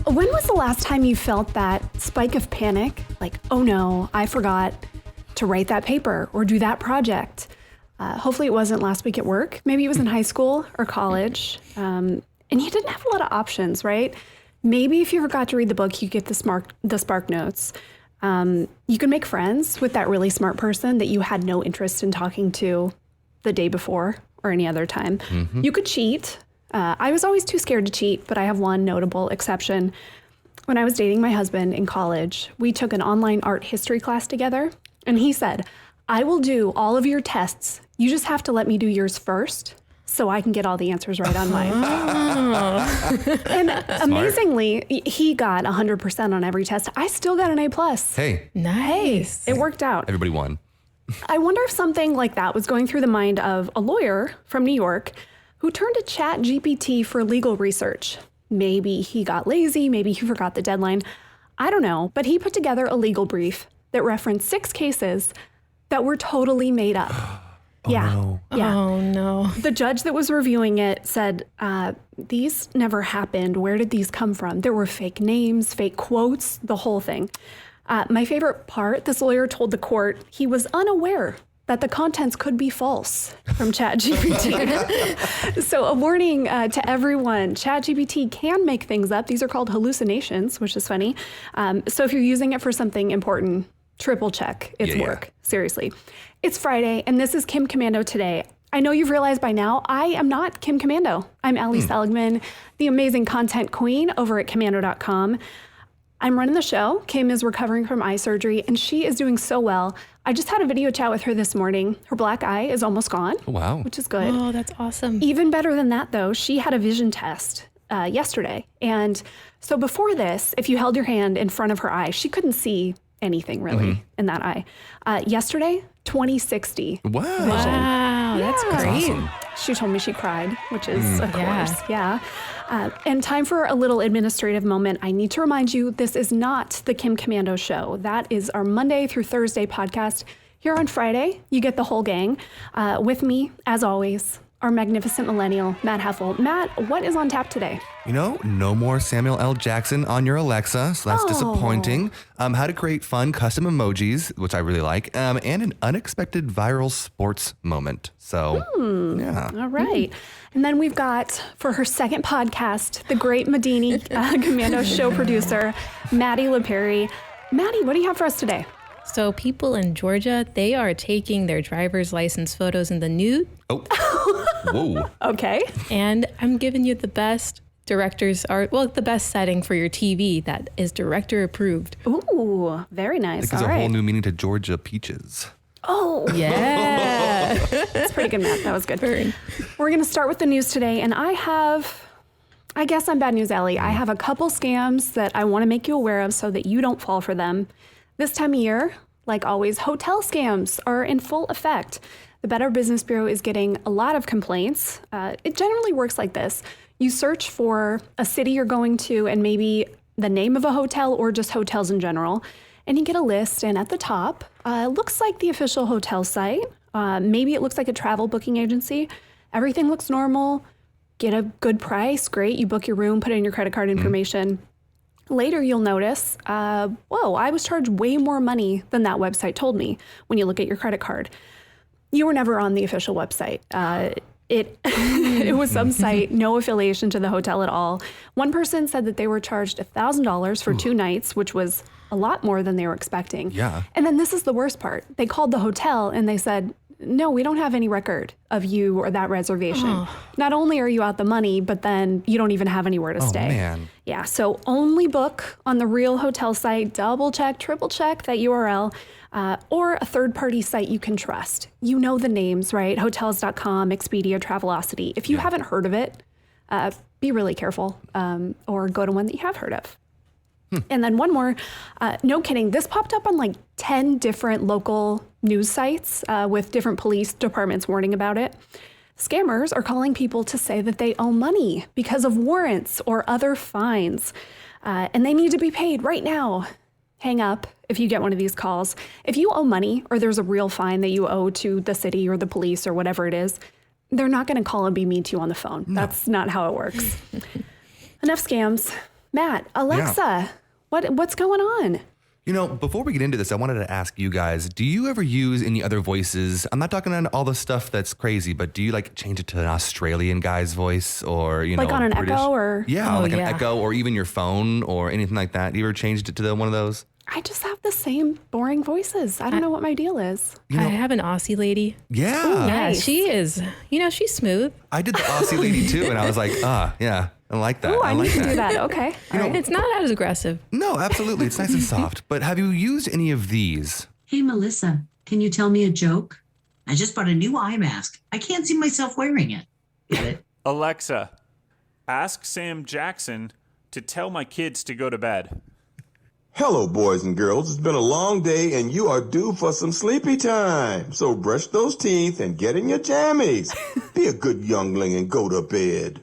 When was the last time you felt that spike of panic? Like, oh no, I forgot to write that paper or do that project. Hopefully it wasn't last week at work. Maybe it was in high school or college. And you didn't have a lot of options, right? Maybe if you forgot to read the book, you get the Spark Notes. You can make friends with that really smart person that you had no interest in talking to the day before or any other time. Mm-hmm. You could cheat. I was always too scared to cheat, but I have one notable exception. When I was dating my husband in college, we took an online art history class together, and he said, I will do all of your tests. You just have to let me do yours first so I can get all the answers right on mine. And amazingly, he got 100% on every test. I still got an A+. Hey. Nice. It worked out. Everybody won. I wonder if something like that was going through the mind of a lawyer from New York who turned to ChatGPT for legal research. Maybe he got lazy, maybe he forgot the deadline. I don't know, but he put together a legal brief that referenced 6 cases that were totally made up. No. Yeah. Oh, no. The judge that was reviewing it said, these never happened. Where did these come from? There were fake names, fake quotes, the whole thing. My favorite part, this lawyer told the court he was unaware that the contents could be false from ChatGPT. So a warning to everyone, ChatGPT can make things up. These are called hallucinations, which is funny. So if you're using it for something important, triple check its work. Seriously. It's Friday, and this is Kim Commando Today. I know you've realized by now, I am not Kim Commando. I'm Ali Seligman, the amazing content queen over at commando.com. I'm running the show. Kim is recovering from eye surgery, and she is doing so well. I just had a video chat with her this morning. Her black eye is almost gone, Wow. which is good. Oh, that's awesome. Even better than that, though, she had a vision test yesterday. And so before this, if you held your hand in front of her eye, she couldn't see anything really in that eye. Yesterday, 20/60. Wow. Wow, that's Yeah. great. Awesome. She told me she cried, which is, of Yeah. course, yeah. And time for a little administrative moment. I need to remind you, this is not the Kim Commando Show. That is our Monday through Thursday podcast. Here on Friday, you get the whole gang. With me, as always, our magnificent millennial, Matt Heffel. Matt, what is on tap today? You know, no more Samuel L. Jackson on your Alexa, so that's disappointing. How to create fun custom emojis, which I really like, and an unexpected viral sports moment. So, yeah. All right. And then we've got, for her second podcast, the great Medini Commando show producer, Maddie LaPerry. Maddie, what do you have for us today? So people in Georgia, they are taking their driver's license photos in the nude. Oh. Whoa. Okay. And I'm giving you the best the best setting for your TV that is director approved. Ooh, very nice. It gives All a right. whole new meaning to Georgia peaches. Oh, Yeah. that's pretty good, Matt. That was good. Burn. We're going to start with the news today, and I guess I'm Bad News Alley. I have a couple scams that I want to make you aware of so that you don't fall for them. This time of year, like always, hotel scams are in full effect. The Better Business Bureau is getting a lot of complaints. It generally works like this. You search for a city you're going to and maybe the name of a hotel or just hotels in general, and you get a list, and at the top, looks like the official hotel site. Maybe it looks like a travel booking agency. Everything looks normal. Get a good price, great. You book your room, put in your credit card information. Later, you'll notice, whoa, I was charged way more money than that website told me when you look at your credit card. You were never on the official website. It was some site, no affiliation to the hotel at all. One person said that they were charged $1,000 for 2 nights, which was a lot more than they were expecting. Yeah. And then this is the worst part. They called the hotel and they said, no, we don't have any record of you or that reservation. Not only are you out the money, but then you don't even have anywhere to stay. Man. Yeah, so only book on the real hotel site, double check, triple check that URL, or a third-party site you can trust. You know the names, right? Hotels.com, Expedia, Travelocity. If you haven't heard of it, be really careful, or go to one that you have heard of. And then one more, no kidding, this popped up on like 10 different local news sites with different police departments warning about it. Scammers are calling people to say that they owe money because of warrants or other fines, and they need to be paid right now. Hang up if you get one of these calls. If you owe money or there's a real fine that you owe to the city or the police or whatever it is, they're not going to call and be mean to you on the phone. No. That's not how it works. Enough scams. Matt, Alexa, what's going on? You know, before we get into this, I wanted to ask you guys, do you ever use any other voices? I'm not talking on all the stuff that's crazy, but do you like change it to an Australian guy's voice or, you know, Like on an British? Echo or? Yeah, Oh, like yeah. an Echo or even your phone or anything like that. You ever changed it to one of those? I just have the same boring voices. I don't know what my deal is. I have an Aussie lady. Yeah. Ooh, Yeah, Nice. she is. She's smooth. I did the Aussie lady too, and I was like, yeah, I like that. Oh, I like need to that. do that. Okay. All right. It's not as aggressive. No, absolutely. It's nice and soft. But have you used any of these? Hey, Melissa, can you tell me a joke? I just bought a new eye mask. I can't see myself wearing it. Get it? Alexa, ask Sam Jackson to tell my kids to go to bed. Hello, boys and girls. It's been a long day and you are due for some sleepy time. So brush those teeth and get in your jammies. Be a good youngling and go to bed.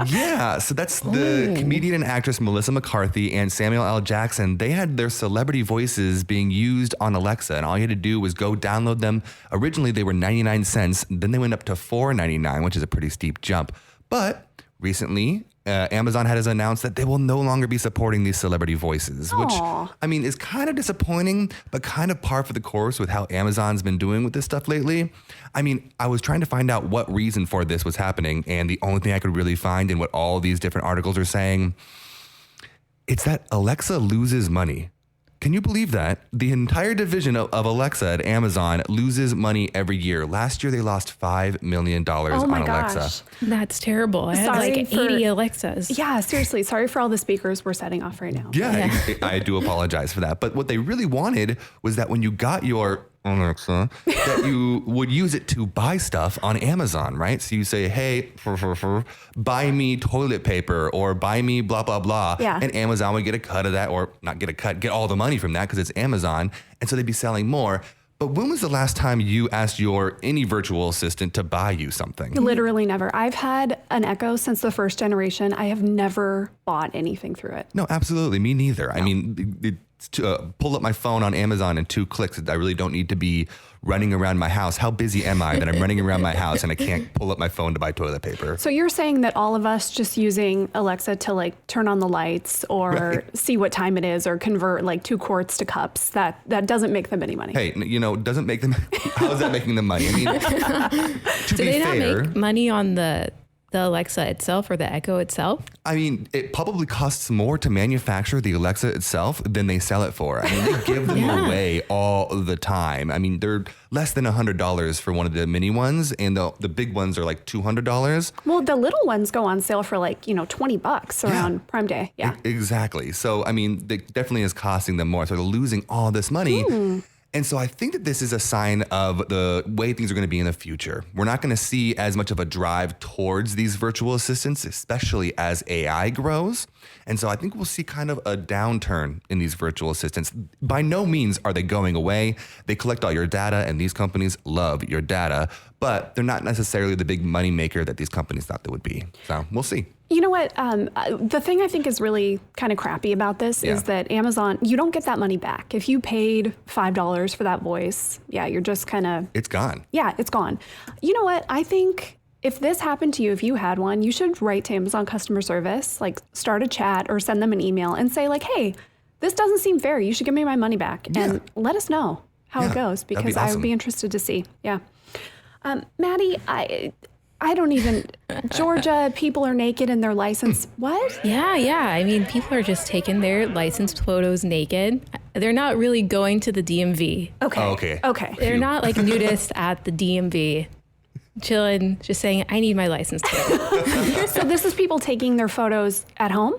Yeah, so that's the comedian and actress Melissa McCarthy and Samuel L. Jackson. They had their celebrity voices being used on Alexa, and all you had to do was go download them. Originally, they were 99 cents. Then they went up to $4.99, which is a pretty steep jump. But recently, Amazon has announced that they will no longer be supporting these celebrity voices, which, Aw. I mean, is kind of disappointing, but kind of par for the course with how Amazon's been doing with this stuff lately. I mean, I was trying to find out what reason for this was happening, and the only thing I could really find in what all these different articles are saying, it's that Alexa loses money. Can you believe that? The entire division of Alexa at Amazon loses money every year. Last year, they lost $5 million Oh my on Alexa. gosh. That's terrible. I had Sorry like for- 80 Alexas. Yeah, seriously. Sorry for all the speakers we're setting off right now. Yeah, I do apologize for that. But what they really wanted was that when you got your Alexa, that you would use it to buy stuff on Amazon, right? So you say, hey, buy me toilet paper or buy me blah, blah, blah. Yeah. And Amazon would get a cut of that, or not get a cut, get all the money from that because it's Amazon. And so they'd be selling more. But when was the last time you asked any virtual assistant to buy you something? Literally never. I've had an Echo since the first generation. I have never bought anything through it. No, absolutely. Me neither. I mean, it's to pull up my phone on Amazon in 2 clicks. I really don't need to be running around my house. How busy am I that I'm running around my house and I can't pull up my phone to buy toilet paper? So you're saying that all of us just using Alexa to like turn on the lights or Right. see what time it is or convert like 2 quarts to cups, that doesn't make them any money. Hey, doesn't make them. How is that making them money? I mean, to Do be they not fair, make money on the Alexa itself or the Echo itself? I mean, it probably costs more to manufacture the Alexa itself than they sell it for. I mean, they give them away all the time. I mean, they're less than $100 for one of the mini ones, and the big ones are like $200. Well, the little ones go on sale for like, $20 around Prime Day. Yeah. Exactly. So, I mean, it definitely is costing them more. So they're losing all this money. And so I think that this is a sign of the way things are going to be in the future. We're not going to see as much of a drive towards these virtual assistants, especially as AI grows. And so I think we'll see kind of a downturn in these virtual assistants. By no means are they going away. They collect all your data, and these companies love your data, but they're not necessarily the big money maker that these companies thought they would be. So we'll see. You know what? The thing I think is really kind of crappy about this is that Amazon, you don't get that money back. If you paid $5 for that voice, you're just kind of, It's gone. it's gone. You know what? I think if this happened to you, if you had one, you should write to Amazon customer service, like start a chat or send them an email and say like, hey, this doesn't seem fair. You should give me my money back and let us know how it goes that'd be because I awesome. would be interested to see. Yeah. Maddie, I don't even, Georgia, people are naked in their license. What? Yeah. I mean, people are just taking their licensed photos naked. They're not really going to the DMV. Okay. Oh, okay. Okay. They're not like nudists at the DMV, chilling, just saying, I need my license today. So this is people taking their photos at home?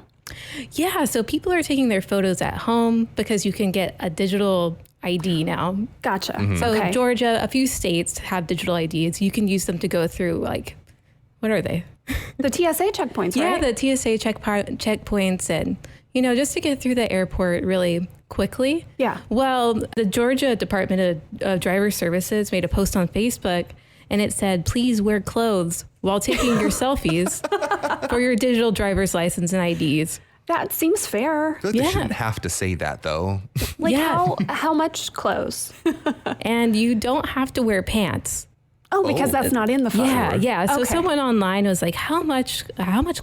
Yeah, so people are taking their photos at home because you can get a digital ID now. Gotcha. So Okay. Georgia, a few states have digital IDs. You can use them to go through like, what are they? The TSA checkpoints, Yeah, right? the TSA checkpoints and, just to get through the airport really quickly. Yeah. Well, the Georgia Department of Driver Services made a post on Facebook and it said, please wear clothes while taking your selfies for your digital driver's license and IDs. That seems fair. I feel like they shouldn't have to say that, though. Like Yeah. how much clothes? And you don't have to wear pants. Oh, because that's not in the photo. Yeah. So Okay. someone online was like, how much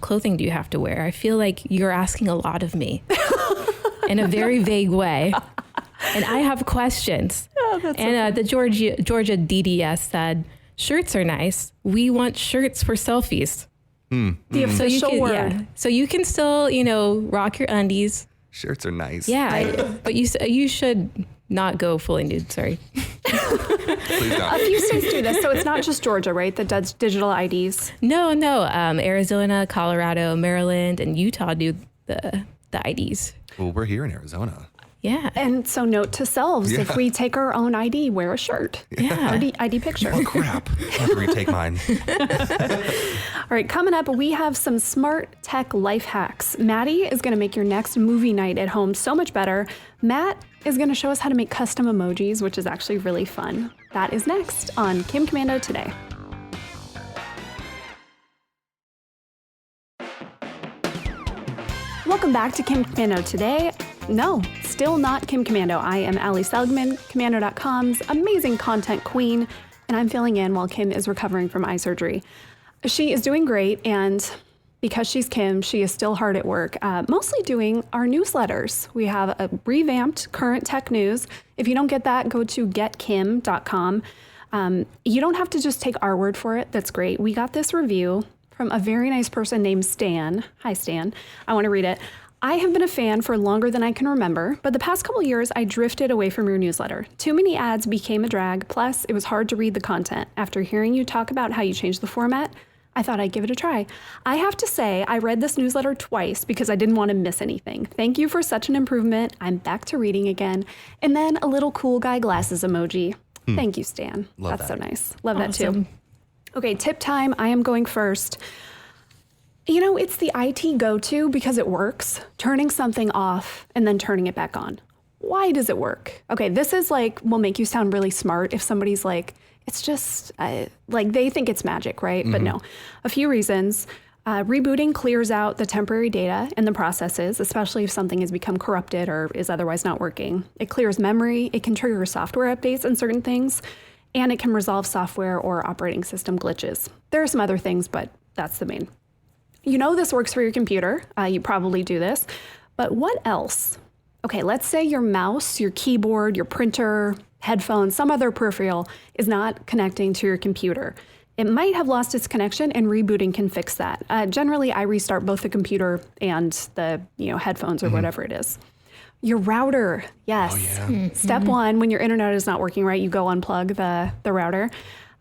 clothing do you have to wear? I feel like you're asking a lot of me in a very vague way. And I have questions. The Georgia DDS said, shirts are nice. We want shirts for selfies. The official word. Yeah. So you can still, rock your undies. Shirts are nice. Yeah. But you should not go fully nude. Sorry. Please A don't. few states do this, so it's not just Georgia, right, that does digital IDs. No. Arizona, Colorado, Maryland, and Utah do the IDs. Well, we're here in Arizona. Yeah. And so note to selves, if we take our own ID, wear a shirt. Yeah. ID picture. Oh, crap. I have to retake mine. All right, coming up, we have some smart tech life hacks. Maddie is going to make your next movie night at home so much better. Matt is going to show us how to make custom emojis, which is actually really fun. That is next on Kim Commando Today. Welcome back to Kim Commando Today. No, still not Kim Commando. I am Ali Seligman, Commando.com's amazing content queen, and I'm filling in while Kim is recovering from eye surgery. She is doing great, and because she's Kim, she is still hard at work, mostly doing our newsletters. We have a revamped current tech news. If you don't get that, go to getkim.com. You don't have to just take our word for it. That's great. We got this review from a very nice person named Stan. Hi, Stan. I want to read it. I have been a fan for longer than I can remember, but the past couple years I drifted away from your newsletter. Too many ads became a drag, plus it was hard to read the content. After hearing you talk about how you changed the format, I thought I'd give it a try. I have to say, I read this newsletter twice because I didn't want to miss anything. Thank you for such an improvement. I'm back to reading again. And then a little cool guy glasses emoji. Thank you, Stan. Love That's that. so nice. Love that too. Awesome. Okay, tip time. I am going first. It's the IT go-to because it works. Turning something off and then turning it back on. Why does it work? Okay, this is will make you sound really smart if somebody's like, it's just, they think it's magic, right? But no. A few reasons. Rebooting clears out the temporary data in the processes, especially if something has become corrupted or is otherwise not working. It clears memory. It can trigger software updates on certain things. And it can resolve software or operating system glitches. There are some other things, but that's the main. This works for your computer. You probably do this. But what else? Okay, let's say your mouse, your keyboard, your printer, headphones, some other peripheral is not connecting to your computer. It might have lost its connection, and rebooting can fix that. Generally, I restart both the computer and the headphones or whatever it is. Your router, yes. Oh, yeah. Step one, when your internet is not working right, you go unplug the router.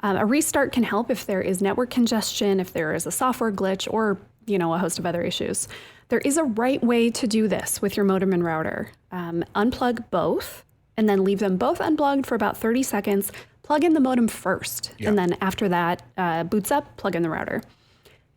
A restart can help if there is network congestion, if there is a software glitch, or a host of other issues. There is a right way to do this with your modem and router. Unplug both, and then leave them both unplugged for about 30 seconds. Plug in the modem first, and then after that, boots up, plug in the router.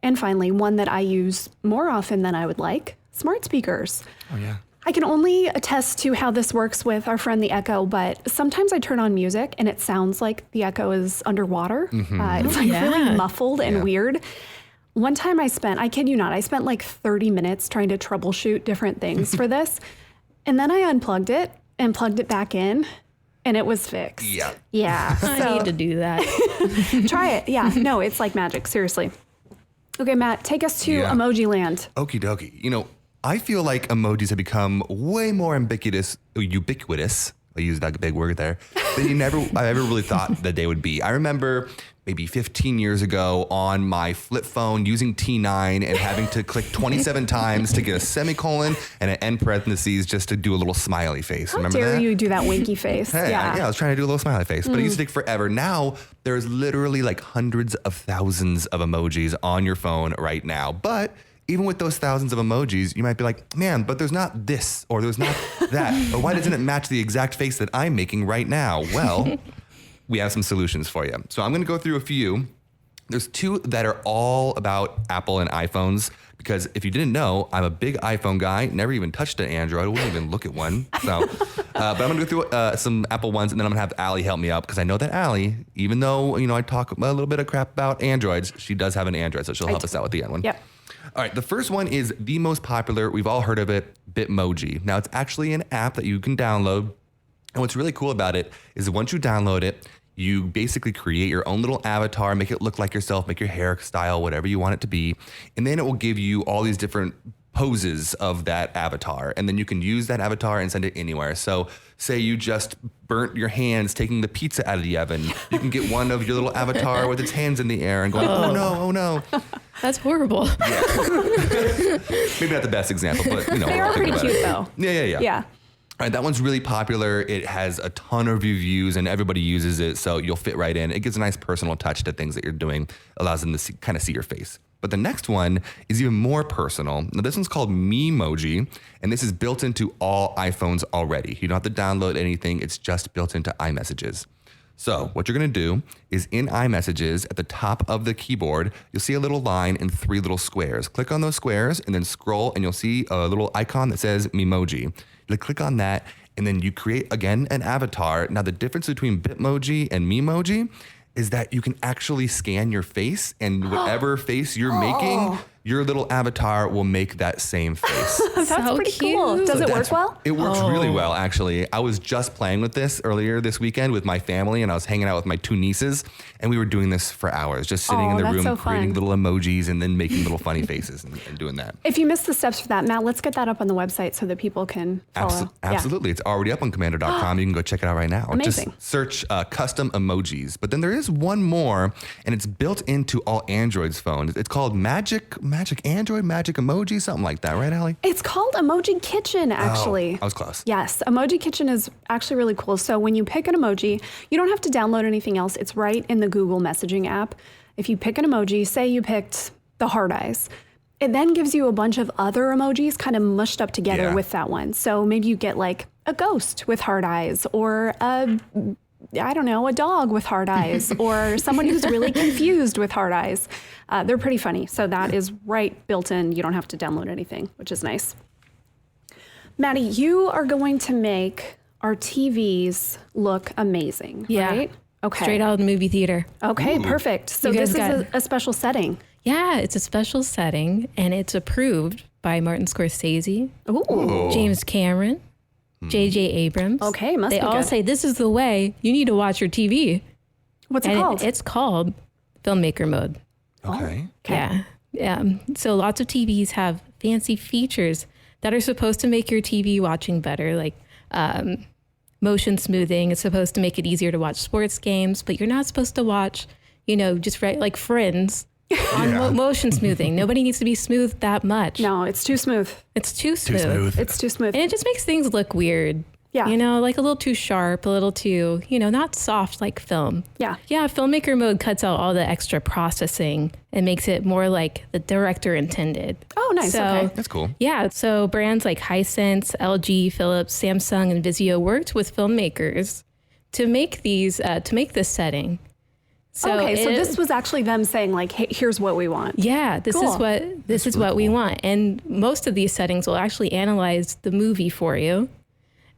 And finally, one that I use more often than I would like, smart speakers. Oh, yeah. I can only attest to how this works with our friend the Echo, but sometimes I turn on music and it sounds like the Echo is underwater. It's really muffled and weird. One time I kid you not, I spent 30 minutes trying to troubleshoot different things for this. And then I unplugged it and plugged it back in, and it was fixed. Yeah. Yeah. I need to do that. Try it. Yeah. No, it's like magic. Seriously. Okay, Matt, take us to Emoji Land. Okie dokie. I feel like emojis have become way more ubiquitous. I used that big word there. Than I ever really thought that they would be. I remember maybe 15 years ago on my flip phone using T9 and having to click 27 times to get a semicolon and an end parentheses just to do a little smiley face. How Remember dare that? you do that winky face? Hey, I was trying to do a little smiley face, but it used to take forever. Now, there's literally hundreds of thousands of emojis on your phone right now. But even with those thousands of emojis, you might be like, man, but there's not this or there's not that. Or why doesn't it match the exact face that I'm making right now? Well, we have some solutions for you. So I'm going to go through a few. There's two that are all about Apple and iPhones, because if you didn't know, I'm a big iPhone guy, never even touched an Android. I wouldn't even look at one. So, but I'm going to go through some Apple ones, and then I'm going to have Allie help me out, because I know that Allie, even though, I talk a little bit of crap about Androids, she does have an Android, so she'll help us out with the end one. Yep. All right, the first one is the most popular. We've all heard of it, Bitmoji. Now, it's actually an app that you can download. And what's really cool about it is that once you download it, You basically create your own little avatar, make it look like yourself, make your hairstyle, whatever you want it to be. And then it will give you all these different poses of that avatar. And then you can use that avatar and send it anywhere. So say you just burnt your hands taking the pizza out of the oven. You can get one of your little avatar with its hands in the air and going, oh no. That's horrible. Yeah. Maybe not the best example, but They are pretty cute though. Yeah. Yeah. All right, that one's really popular. It has a ton of reviews and everybody uses it, so you'll fit right in. It gives a nice personal touch to things that you're doing, allows them to kind of see your face. But the next one is even more personal. Now, this one's called Memoji, and this is built into all iPhones already. You don't have to download anything. It's just built into iMessages. So what you're going to do is in iMessages at the top of the keyboard, you'll see a little line and 3 little squares. Click on those squares and then scroll and you'll see a little icon that says Memoji. You click on that and then you create, again, an avatar. Now, the difference between Bitmoji and Memoji is that you can actually scan your face and whatever face you're making, your little avatar will make that same face. That's So pretty cute. cool. Does it work well? It works really well, actually. I was just playing with this earlier this weekend with my family, and I was hanging out with my 2 nieces, and we were doing this for hours, just sitting in the that's room, so creating fun. little emojis and then making little funny faces and doing that. If you missed the steps for that, Matt, let's get that up on the website so that people can follow. Absolutely. It's already up on commando.com. You can go check it out right now. Amazing. Just search custom emojis. But then there is one more, and it's built into all Android's phones. It's called Magic Android, Magic Emoji, something like that, right, Allie? It's called Emoji Kitchen, actually. Oh, I was close. Yes, Emoji Kitchen is actually really cool. So when you pick an emoji, you don't have to download anything else. It's right in the Google messaging app. If you pick an emoji, say you picked the heart eyes, it then gives you a bunch of other emojis kind of mushed up together with that one. So maybe you get like a ghost with heart eyes, or a dog with heart eyes, or someone who's really confused with heart eyes. They're pretty funny. So that is right built in. You don't have to download anything, which is nice. Maddie, you are going to make our TVs look amazing, Yeah. right? Okay. Straight out of the movie theater. Okay, perfect. So You guys this is got- a special setting. Yeah, it's a special setting, and it's approved by Martin Scorsese, Ooh. James Cameron, J.J. Abrams. Okay, must they be all good. say this is the way you need to watch your TV. What's it And called? it's called filmmaker mode. Okay. Yeah. So lots of TVs have fancy features that are supposed to make your TV watching better, like motion smoothing. It's supposed to make it easier to watch sports games, but you're not supposed to watch, just like Friends on motion smoothing. Nobody needs to be smooth that much. No, it's too smooth. It's too smooth. It's too smooth. And it just makes things look weird. Yeah. Like a little too sharp, a little too, not soft like film. Yeah. Yeah, filmmaker mode cuts out all the extra processing and makes it more like the director intended. Oh, nice. So, Okay. That's cool. Yeah, so brands like Hisense, LG, Philips, Samsung, and Vizio worked with filmmakers to make these, to make this setting. So So this was actually them saying like, hey, here's what we want. yeah, this Cool. is what we want. And most of these settings will actually analyze the movie for you.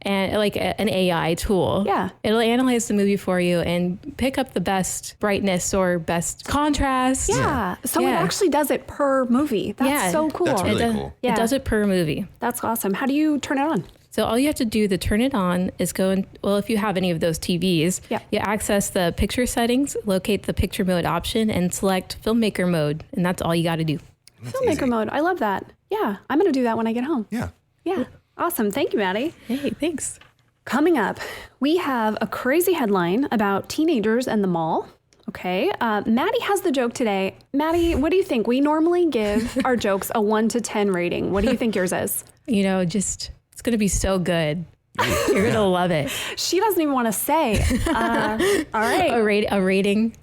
And like an AI tool. Yeah. It'll analyze the movie for you and pick up the best brightness or best contrast. Yeah. So it Yeah. actually does it per movie. That's Yeah. so cool. That's really It, cool. Yeah. It does it per movie. That's awesome. How do you turn it on? So all you have to do to turn it on is go in, well, if you have any of those TVs, Yeah. you access the picture settings, locate the picture mode option, and select filmmaker mode. And that's all you got to do. Filmmaker mode. I love that. Yeah. I'm going to do that when I get home. Yeah. Yeah. Awesome. Thank you, Maddie. Hey, thanks. Coming up, we have a crazy headline about teenagers and the mall. Okay. Maddie has the joke today. Maddie, what do you think? We normally give our jokes a 1 to 10 rating. What do you think yours is? It's going to be so good. You're going to love it. She doesn't even want to say. All right. A rating.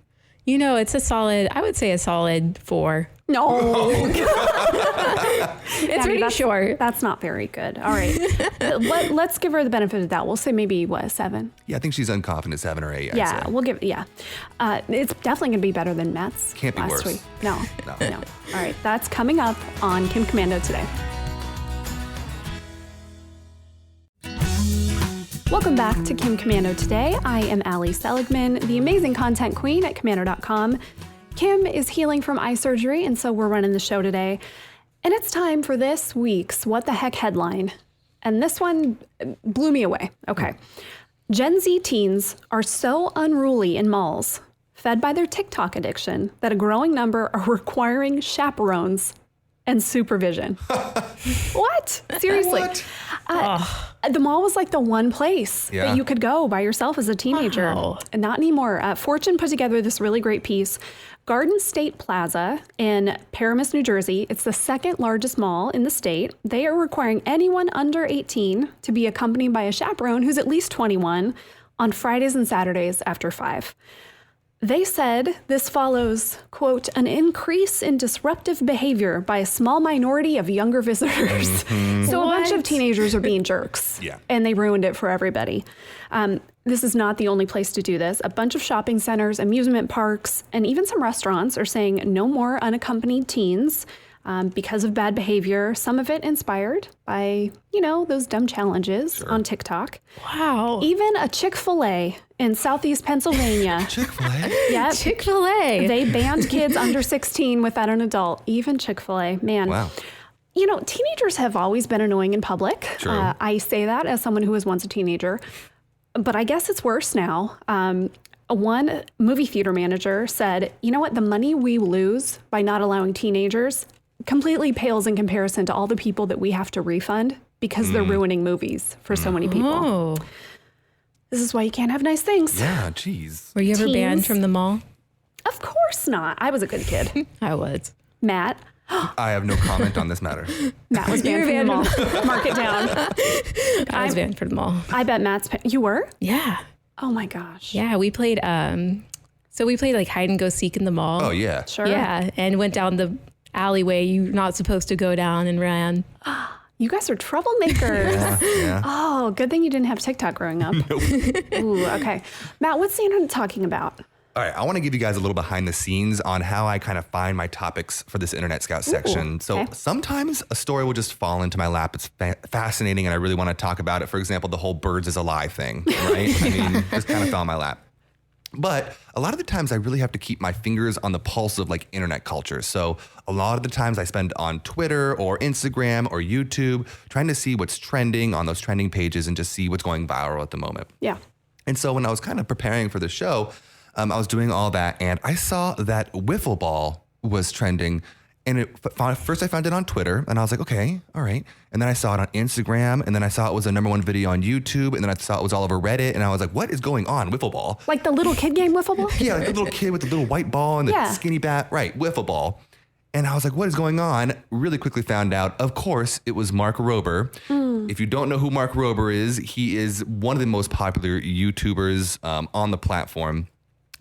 It's I would say a solid 4. No. It's pretty short. That's not very good. All right. Let's give her the benefit of the doubt. We'll say maybe, 7? Yeah, I think she's unconfident 7 or 8. I'd Yeah, say. we'll give it's definitely going to be better than Matt's Can't be last worse. week. No. All right. That's coming up on Kim Commando today. Welcome back to Kim Commando today. I am Allie Seligman, the amazing content queen at commando.com. Kim is healing from eye surgery, and so we're running the show today. And it's time for this week's What the Heck headline. And this one blew me away. Okay. Gen Z teens are so unruly in malls, fed by their TikTok addiction, that a growing number are requiring chaperones and supervision. What? Seriously. The mall was like the one place that you could go by yourself as a teenager. Wow. Not anymore. Fortune put together this really great piece. Garden State Plaza in Paramus, New Jersey. It's the second largest mall in the state. They are requiring anyone under 18 to be accompanied by a chaperone who's at least 21 on Fridays and Saturdays after 5. They said this follows, quote, an increase in disruptive behavior by a small minority of younger visitors. So a bunch of teenagers are being jerks. Yeah. And they ruined it for everybody. This is not the only place to do this. A bunch of shopping centers, amusement parks, and even some restaurants are saying no more unaccompanied teens because of bad behavior. Some of it inspired by, those dumb challenges on TikTok. Wow. Even a Chick-fil-A in Southeast Pennsylvania. Chick-fil-A? Yep. Chick-fil-A. They banned kids under 16 without an adult. Even Chick-fil-A. Man. Wow. Teenagers have always been annoying in public. True. I say that as someone who was once a teenager. But I guess it's worse now. One movie theater manager said, you know what? The money we lose by not allowing teenagers completely pales in comparison to all the people that we have to refund because they're ruining movies for so many people. Oh. This is why you can't have nice things. Yeah, geez. Were you ever banned Teens? from the mall? Of course not. I was a good kid. I was. Matt. I have no comment on this matter. Matt was banned from the mall. Mark it down. I was banned from the mall. I bet Matt's... You were? Yeah. Oh my gosh. Yeah, we played like hide and go seek in the mall. Oh, yeah. Sure. Yeah, and went down the alleyway you're not supposed to go down and ran. You guys are troublemakers. Yeah. Oh, good thing you didn't have TikTok growing up. Ooh, okay. Matt, what's the internet talking about? All right, I want to give you guys a little behind the scenes on how I kind of find my topics for this Internet Scout section. So okay. sometimes a story will just fall into my lap. It's fascinating and I really want to talk about it. For example, the whole birds is a lie thing, right? I mean, just kind of fell in my lap. But a lot of the times I really have to keep my fingers on the pulse of like internet culture. So a lot of the times I spend on Twitter or Instagram or YouTube trying to see what's trending on those trending pages and just see what's going viral at the moment. Yeah. And so when I was kind of preparing for the show, I was doing all that and I saw that wiffle ball was trending. And first I found it on Twitter and I was like, okay, all right. And then I saw it on Instagram and then I saw it was the #1 video on YouTube and then I saw it was all over Reddit and I was like, what is going on? Wiffle ball. Like the little kid game wiffle ball? Yeah, like the little kid with the little white ball and the Yeah. skinny bat. Right, wiffle ball. And I was like, what is going on? Really quickly found out, of course, it was Mark Rober. If you don't know who Mark Rober is, he is one of the most popular YouTubers on the platform.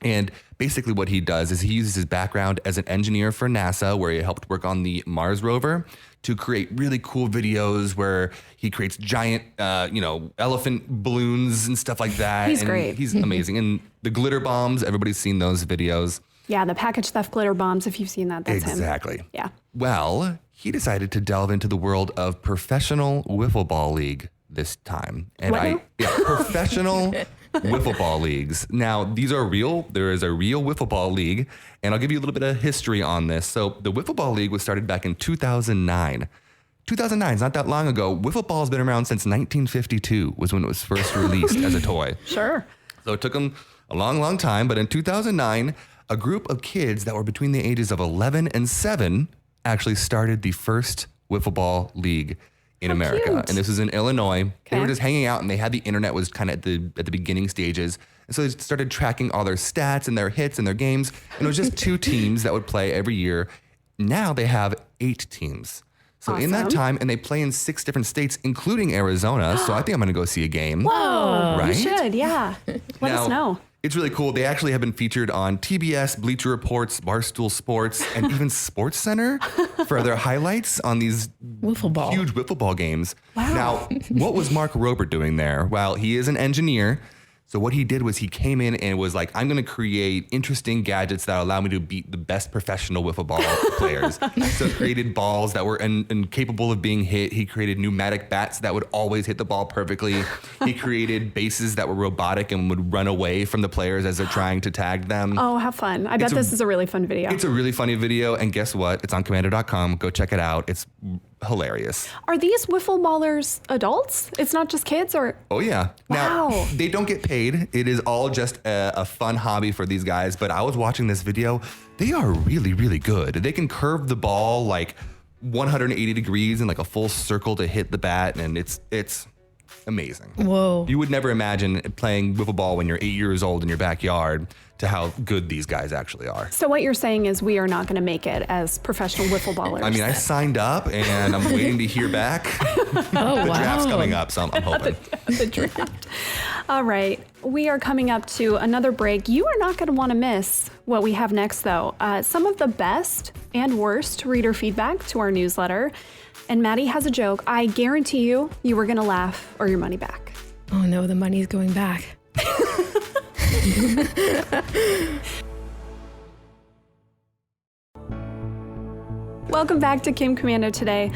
And basically what he does is he uses his background as an engineer for NASA, where he helped work on the Mars rover, to create really cool videos where he creates giant, elephant balloons and stuff like that. He's and great. He's amazing. And the glitter bombs, everybody's seen those videos. Yeah, the package theft glitter bombs, if you've seen that, that's him. Exactly. Yeah. Well, he decided to delve into the world of professional wiffle ball league this time. And What now? professional wiffle ball leagues. Now, these are real. There is a real wiffle ball league, and I'll give you a little bit of history on this. So the wiffle ball league was started back in 2009. 2009 is not that long ago. Wiffle ball has been around since 1952 was when it was first released as a toy. Sure. So it took them a long, long time. But in 2009, a group of kids that were between the ages of 11 and 7 actually started the first wiffle ball league in America. cute. And this was in Illinois. They were Okay. just hanging out and they had the internet was kind of at the beginning stages. And so they started tracking all their stats and their hits and their games. And it was just 2 teams that would play every year. Now they have 8 teams. So in that Awesome. time, and they play in 6 different states, including Arizona. So I think I'm going to go see a game. Whoa. Right? You should, yeah. Let us know. It's really cool. They actually have been featured on TBS, Bleacher Reports, Barstool Sports, and even Sports Center for their highlights on these Wiffle ball. huge wiffle ball games. Wow. Now, what was Mark Rober doing there? Well, he is an engineer. So what he did was he came in and was like, I'm going to create interesting gadgets that allow me to beat the best professional wiffle ball players. So created balls that were incapable of being hit. He created pneumatic bats that would always hit the ball perfectly. He created bases that were robotic and would run away from the players as they're trying to tag them. Oh, have fun. I bet this is a really fun video. It's a really funny video. And guess what? It's on commando.com. Go check it out. It's hilarious. Are these wiffle ballers adults? It's not just kids, or? Oh, yeah. Wow. Now, they don't get paid. It is all just a fun hobby for these guys. But I was watching this video. They are really, really good. They can curve the ball like 180 degrees in like a full circle to hit the bat. And it's amazing. Whoa. You would never imagine playing wiffle ball when you're 8 years old in your backyard to how good these guys actually are. So what you're saying is we are not going to make it as professional wiffle ballers. I mean, I signed up and I'm waiting to hear back. Oh, The wow. draft's coming up, so I'm hoping. the draft. All right. We are coming up to another break. You are not going to want to miss what we have next, though. Some of the best and worst reader feedback to our newsletter. And Maddie has a joke. I guarantee you were going to laugh or your money back. Oh no, the money's going back. Welcome back to Kim Commando today.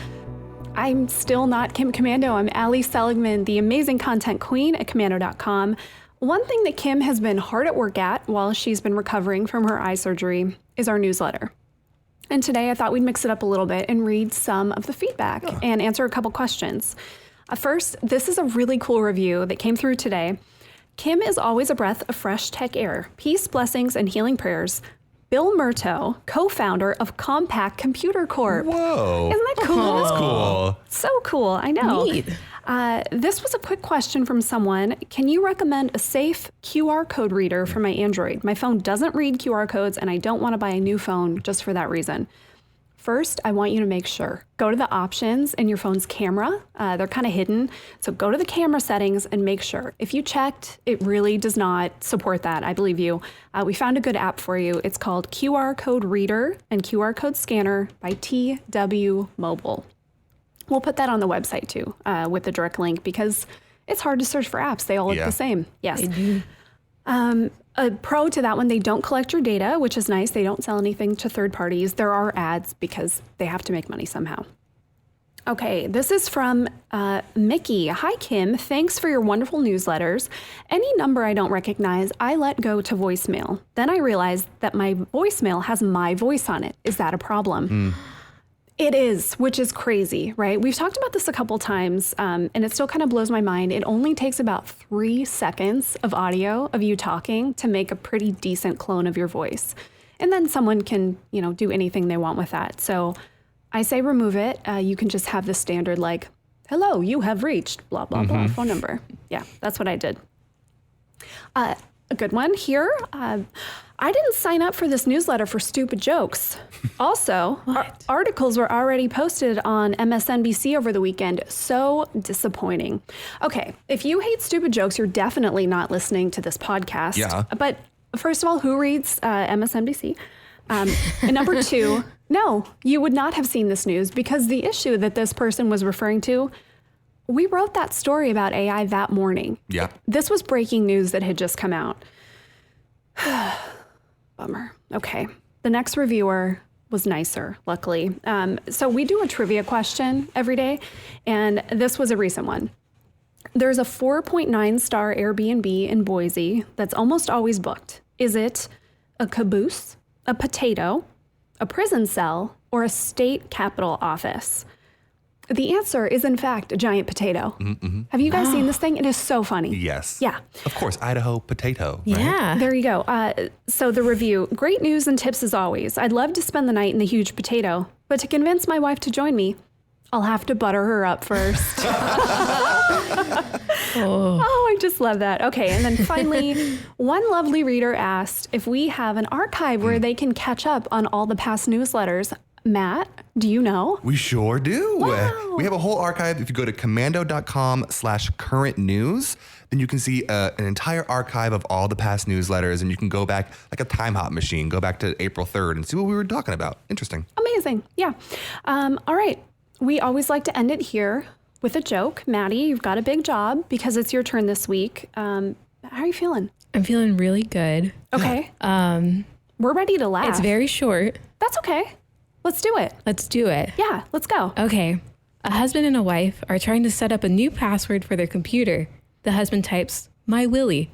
I'm still not Kim Commando. I'm Allie Seligman, the amazing content queen at commando.com. One thing that Kim has been hard at work at while she's been recovering from her eye surgery is our newsletter. And today I thought we'd mix it up a little bit and read some of the feedback and answer a couple questions. First, this is a really cool review that came through today. Kim is always a breath of fresh tech air. Peace, blessings, and healing prayers. Bill Murto, co-founder of Compaq Computer Corp. Whoa. Isn't that cool? That's cool. So cool, I know. Neat. This was a quick question from someone. Can you recommend a safe QR code reader for my Android? My phone doesn't read QR codes, and I don't want to buy a new phone just for that reason. First, I want you to make sure. Go to the options in your phone's camera. They're kind of hidden. So go to the camera settings and make sure. If you checked, it really does not support that. I believe you. We found a good app for you. It's called QR Code Reader and QR Code Scanner by TW Mobile. We'll put that on the website too, with the direct link, because it's hard to search for apps. They all look Yeah. the same. Yes. A pro to that one, they don't collect your data, which is nice. They don't sell anything to third parties. There are ads because they have to make money somehow. Okay, this is from Mickey. Hi, Kim. Thanks for your wonderful newsletters. Any number I don't recognize, I let go to voicemail. Then I realized that my voicemail has my voice on it. Is that a problem? It is, which is crazy, right? We've talked about this a couple times, and it still kind of blows my mind. It only takes about 3 seconds of audio of you talking to make a pretty decent clone of your voice. And then someone can, do anything they want with that. So I say remove it. You can just have the standard like, hello, you have reached blah, blah, blah, phone number. Yeah, that's what I did. A good one here. I didn't sign up for this newsletter for stupid jokes. Also, articles were already posted on MSNBC over the weekend. So disappointing. Okay, if you hate stupid jokes, you're definitely not listening to this podcast. Yeah. But first of all, who reads MSNBC? And number two, no, you would not have seen this news, because the issue that this person was referring to, we wrote that story about AI that morning. Yeah. This was breaking news that had just come out. Bummer. Okay. The next reviewer was nicer, luckily. So we do a trivia question every day, and this was a recent one. There's a 4.9 star Airbnb in Boise that's almost always booked. Is it a caboose, a potato, a prison cell, or a state capitol office? The answer is, in fact, a giant potato. Have you guys seen this thing? It is so funny. Yes. Yeah. Of course, Idaho potato. Right? Yeah. There you go. So the review, great news and tips as always. I'd love to spend the night in the huge potato, but to convince my wife to join me, I'll have to butter her up first. Oh, I just love that. Okay, and then finally, one lovely reader asked if we have an archive where they can catch up on all the past newsletters. Matt, do you know? We sure do. Wow. We have a whole archive. If you go to commando.com/current news, then you can see an entire archive of all the past newsletters, and you can go back like a time hop machine, go back to April 3rd and see what we were talking about. Interesting. Amazing. Yeah. All right. We always like to end it here with a joke. Maddie, you've got a big job because it's your turn this week. How are you feeling? I'm feeling really good. Okay. We're ready to laugh. It's very short. That's okay. Let's do it. Let's do it. Yeah, let's go. Okay. A husband and a wife are trying to set up a new password for their computer. The husband types, "My Willie."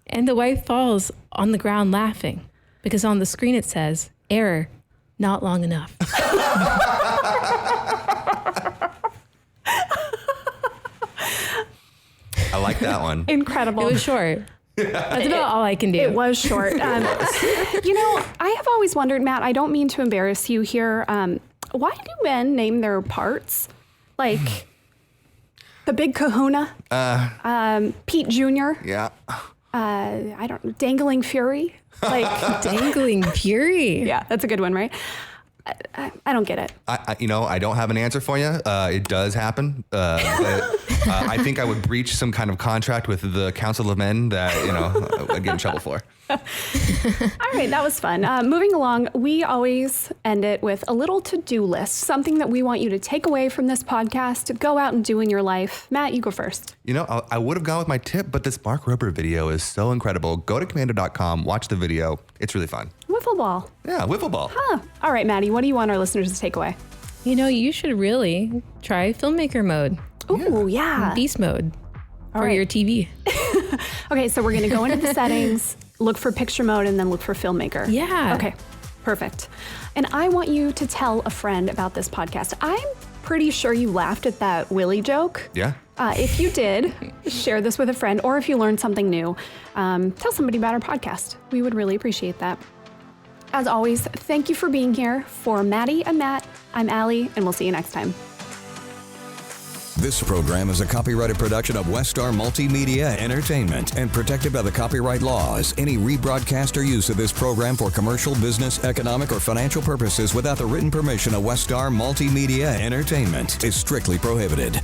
And the wife falls on the ground laughing because on the screen it says, "Error, not long enough." I like that one. Incredible. It was short. That's about all I can do. It was short. You know, I have always wondered, Matt, I don't mean to embarrass you here. Why do men name their parts? Like the Big Kahuna, Pete Jr., Yeah. I don't Dangling Fury. Like, Dangling Fury. yeah, that's a good one, right? I don't get it. I don't have an answer for you. It does happen. But, I think I would breach some kind of contract with the Council of Men that, I'd get in trouble for. All right, that was fun. Moving along, we always end it with a little to-do list, something that we want you to take away from this podcast, to go out and do in your life. Matt, you go first. I would have gone with my tip, but this Mark Rober video is so incredible. Go to commando.com, watch the video. It's really fun. Wiffle ball. Yeah, wiffle ball. Huh. All right, Maddie, what do you want our listeners to take away? You should really try filmmaker mode, Ooh, yeah. beast mode for right. your TV. Okay, so we're going to go into the settings, look for picture mode, and then look for filmmaker. Yeah. Okay, perfect. And I want you to tell a friend about this podcast. I'm pretty sure you laughed at that Willie joke. Yeah. If you did, share this with a friend, or if you learned something new, tell somebody about our podcast. We would really appreciate that. As always, thank you for being here. For Maddie and Matt, I'm Allie, and we'll see you next time. This program is a copyrighted production of Westar Multimedia Entertainment and protected by the copyright laws. Any rebroadcast or use of this program for commercial, business, economic, or financial purposes without the written permission of Westar Multimedia Entertainment is strictly prohibited.